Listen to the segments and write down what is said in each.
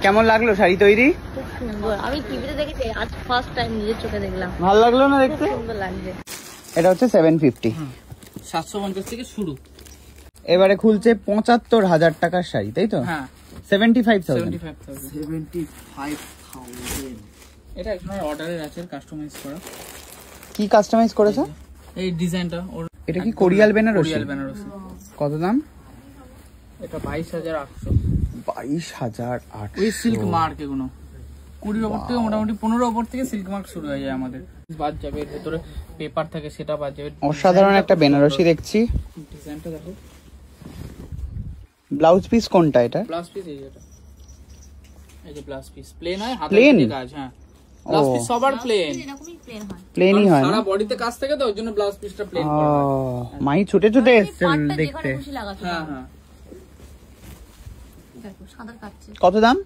কেমন লাগলো শাড়ি তৈরি? খুব সুন্দর, আমি টিভিতে দেখেছি, আজ ফার্স্ট টাইম নিজের চোখে দেখলাম। ভালো লাগলো না দেখতে? খুব সুন্দর লাগছে। এটা হচ্ছে 750, 750 থেকে শুরু। এবারে খুলছে 75,000 টাকার শাড়ি, তাই তো? হ্যাঁ, 75,000। এটা আপনার অর্ডারের আছে, কাস্টমাইজ করা। কি কাস্টমাইজ করেছো? এই ডিজাইনটা এটা কি কোরিয়াল বেনারসি? কোরিয়াল বেনারসি। কত দাম? এটা 22,800। 22,800 ওই সিল্ক মার্ক, এগুলো 20 ওপর থেকে মোটামুটি 15 ওপর থেকে সিল্ক মার্ক শুরু হয়ে যায় আমাদের। বাদ যাবে, এর ভিতরে পেপার থাকে, সেটা বাদ যাবে। অসাধারণ একটা বেনারসি দেখছি। ডিজাইনটা দেখো। ব্লাউজ পিস কোনটা এটা? ব্লাউজ পিস এই যেটা, এই যে ব্লাউজ পিস প্লেন হয়, হাতে কাজ। হ্যাঁ, ব্লাউজ পিস সবার প্লেন, এরকমই প্লেন হয়। প্লেনই হয় সারা না? বডিতে কাজ থাকে তো, ওই জন্য ব্লাউজ পিসটা প্লেন করা হয়। মাই ছুটে ছুটে এসেছেন দেখতে। হ্যাঁ হ্যাঁ। দেখো সাদা কাটছে। কত দাম?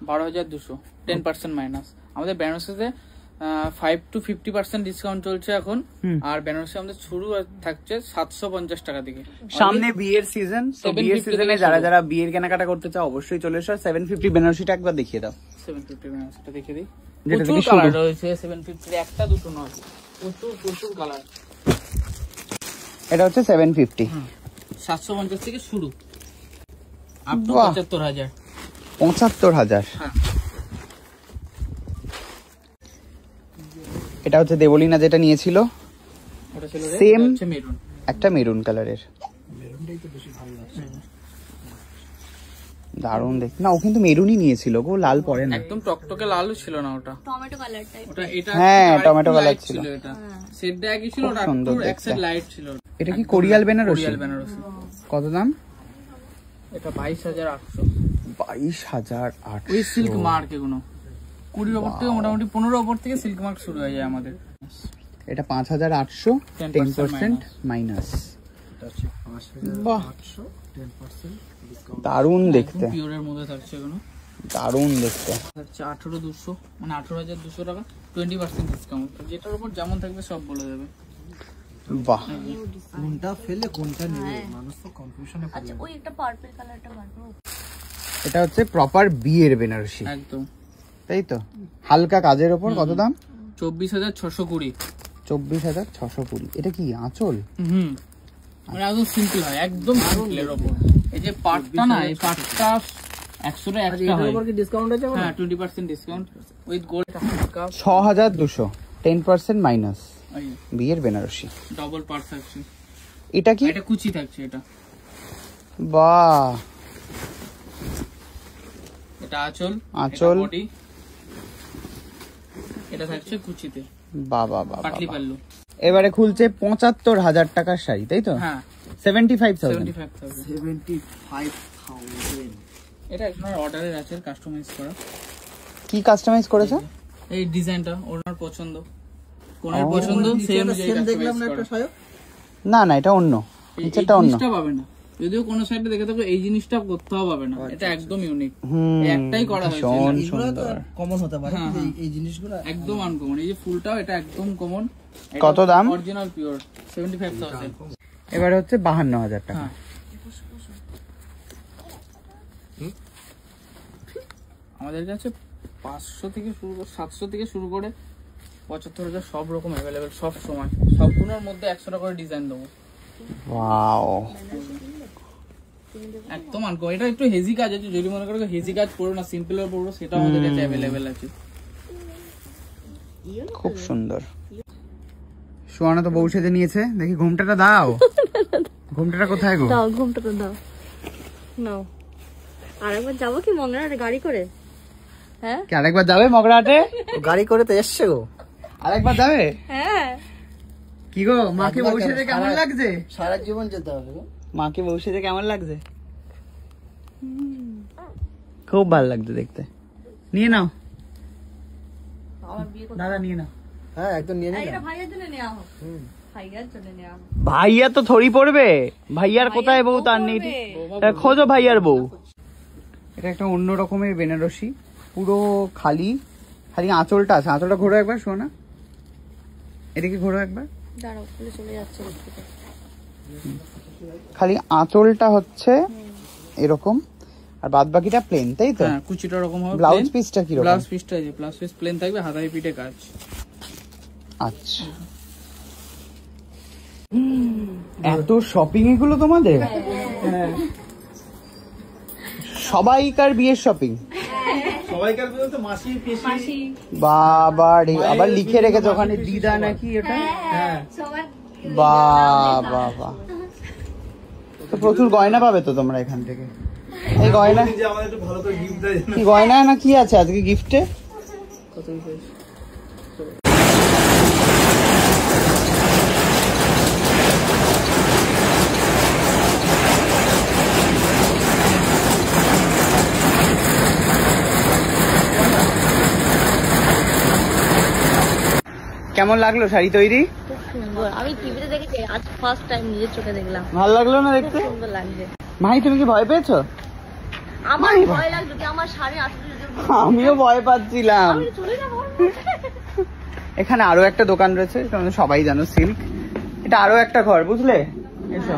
12,200, 10% মাইনাস। আমাদের বেনারসিতে 5 to 50% ডিসকাউন্ট চলছে এখন। আর বেনারসি আমাদের শুরু থাকছে 750 টাকা থেকে। সামনে বিয়ের সিজন, তো বিয়ের সিজনে যারা যারা বিয়ের কেনাকাটা করতে চাও অবশ্যই চলে এসো। 750 বেনারসিটা একবার দেখিয়ে দাও। 750 বেনারসিটা দেখিয়ে দিই। যেটা প্রচুর থেকে কালার শুরু। রয়েছে 750 একটা দুটো নয়, প্রচুর কালার। এটা হচ্ছে 750, 750 থেকে শুরু, আপ টু বাহ। 75,000। 75,000। হ্যাঁ। এটা হচ্ছে দেবলিনা যেটা নিয়েছিল, ওটা ছিল Same। মেরুন। একটা মেরুন কালারের। দারুণ দেখ না, ও কিন্তু মেরুনই নিয়েছিল গো, লাল পরে না। একদম টকটকে লালও ছিল না ওটা, টমেটো কালার টাইপ। ওটা এটা হ্যাঁ, আরেকটু টমেটো কালার light ছিল। এটা সেটটা একই ছিল, খুব ওটা সুন্দর একটু দেখতে। এক সাইড লাইট ছিল। এটা কি কোরিয়াল বেনারসি? কোরিয়াল বেনারসি। কত দাম? এটা 22,800। 22,800। ওই সিল্ক মার্ক, এগুলো 20 ওপর থেকে মোটামুটি 15 ওপর থেকে সিল্ক মার্ক শুরু হয়ে যায় আমাদের। এটা 5,800, 10% মাইনাস। বাহ, দারুণ দেখতে, পিওরের মধ্যে থাকছে এগুলো, দারুণ দেখতে। থাকছে 18,200, মানে 18,200 টাকা, 20% ডিসকাউন্ট। যেটার উপর যেমন থাকবে সব বলে দেবে। বাহ, কোনটা ফেলে কোনটা নেবে, মানুষ তো কনফিউশনে পড়ে আচ্ছা, ওই একটা পার্পল কালারটা বানাবো। এটা হচ্ছে প্রপার বিয়ের বেনারসি, একদম তাই তো? হালকা কাজের ওপর। কত দাম? 24,620। 24,620। এটা কি আঁচল? মানে একদম সিম্পল হয়, একদম সিম্পলের উপর। এই যে পাটটা না, এই পাটটা 100 টাকা একটা হয়। কি ডিসকাউন্ট আছে? হ্যাঁ, 20% discount with gold cup. 6,200, 10% minus. বিয়ের বেনারসি, ডাবল পার্ট থাকছে। এটা কি? এটা কুচি থাকছে, এটা বাহ, এটা আঁচল, আঁচল। এটা বডি, এটা থাকছে কুচিতে, বাহ বাহ বাহ। পাটলি পাল্লু। এবারে খুলছে 75,000 টাকার শাড়ি, তাই তো? হ্যাঁ, 75,000। 75,000। এটা আপনার অর্ডারের আছে, কাস্টমাইজ করা। কি কাস্টমাইজ করেছো? এই ডিজাইনটা ওনার পছন্দ, কোনের পছন্দ সেম দেখলাম না একটা সায়ক। না না, এটা অন্য, নিচেরটা অন্য। জিনিসটা পাবে না, যদিও কোন সাইডে দেখে থাকো এই জিনিসটা কোথাও পাবে না। এটা একদম ইউনিক, একটাই করা হয়েছে। ভীষণ এগুলো তো সুন্দর। কমন হতে পারে, এই জিনিসগুলো একদম আনকমন। এই যে ফুলটাও এটা একদম কমন। কত দাম? Original pure, 75,000। এবারে হচ্ছে 52,000 টাকা। হ্যাঁ, আমাদের কাছে 500 থেকে শুরু করে 700 থেকে শুরু করে 75,000 সব রকম অ্যাভেলেবেল, সব সময়। সবগুলোর মধ্যে 100 টাকা করে ডিজাইন দেবো। ওয়াও, একদম আনকমন। এটা একটু হেজি কাজ আছে, যদি মনে করো হেজি কাজ করো না, সিম্পলের পড়বো, সেটা আমাদের কাছে অ্যাভেলেবেল আছে। খুব সুন্দর। সুয়ানা তো বউ সেজে নিয়েছে, দেখি ঘুমটাটা দাও। ঘুমটাটা কোথায় গো? দাও, ঘুমটাটা দাও। নাও, আরেকবার যাবো কি মংলাহাটে গাড়ি করে? হ্যাঁ, কি আরেকবার যাবে মগরাহাটে? গাড়ি করে তো এসছে গো। আরেকবার যাবে? হ্যাঁ। কি গো, মাকে বউ সেজে কেমন লাগছে? সারা জীবন যেতে হবে গো। মাকে বউ সেজে কেমন লাগছে? খুব ভালো লাগছে দেখতে। নিয়ে নাও দাদা, নিয়ে নাও। হ্যাঁ, একদম নিয়ে নিন। এটা ভাইয়ের জন্য নেওয়া হোক। ভাইয়ার জন্য নেওয়া হোক। ভাইয়া তো থরি পড়বে, ভাইয়ার কোথায় বউ তার নেই। তা খোঁজো ভাইয়ার বউ। এটা একটা অন্য রকমের বেনারসি, পুরো খালি খালি আঁচলটা আছে। আঁচলটা ঘোরো একবার, শোনা এদিকে ঘোরো একবার। দাঁড়াও, খুলে চলে যাচ্ছে। খালি আঁচলটা হচ্ছে এরকম, আর বাদ বাকিটা প্লেন, তাই তো? হ্যাঁ, কুচিটা ওরকম হবে। ব্লাউজ পিসটা কি রকম? ব্লাউজ পিসটা এই যে ব্লাউজ পিস প্লেন থাকবে, হাতায় পিঠে কাজ। আচ্ছা, এত শপিং এগুলো তোমাদের? সবাইকার বিয়ের শপিং? সবাইকার বলতে মাসি পিসি বাবা রে, আবার লিখে রেখেছে ওখানে দিদা নাকি ওটা? হ্যাঁ বাবা বাবা, তো প্রচুর গয়না পাবে তো তোমরা এখান থেকে। এই গয়না যে আমাদের একটু ভালো করে গিফট দেয় কি, গয়না না কি আছে আজকে গিফটে? কতই পেয়েছি। কেমন লাগলো শাড়ি তৈরি? খুব সুন্দর, আমি টিভিতে দেখেছি, আজ ফার্স্ট টাইম নিজের চোখে দেখলাম। ভালো লাগলো না দেখতে? সুন্দর লাগছে। মাই তুমি কি ভয় পেয়েছো? আমার ভয় লাগলো যে আমার শাড়ি আসলে আমিও ভয় পাচ্ছিলাম। আমি চলে যাবো। এখানে আরো একটা দোকান রয়েছে, তোমরা সবাই জানো, সিল্ক। এটা আরো একটা ঘর, বুঝলে? এসো।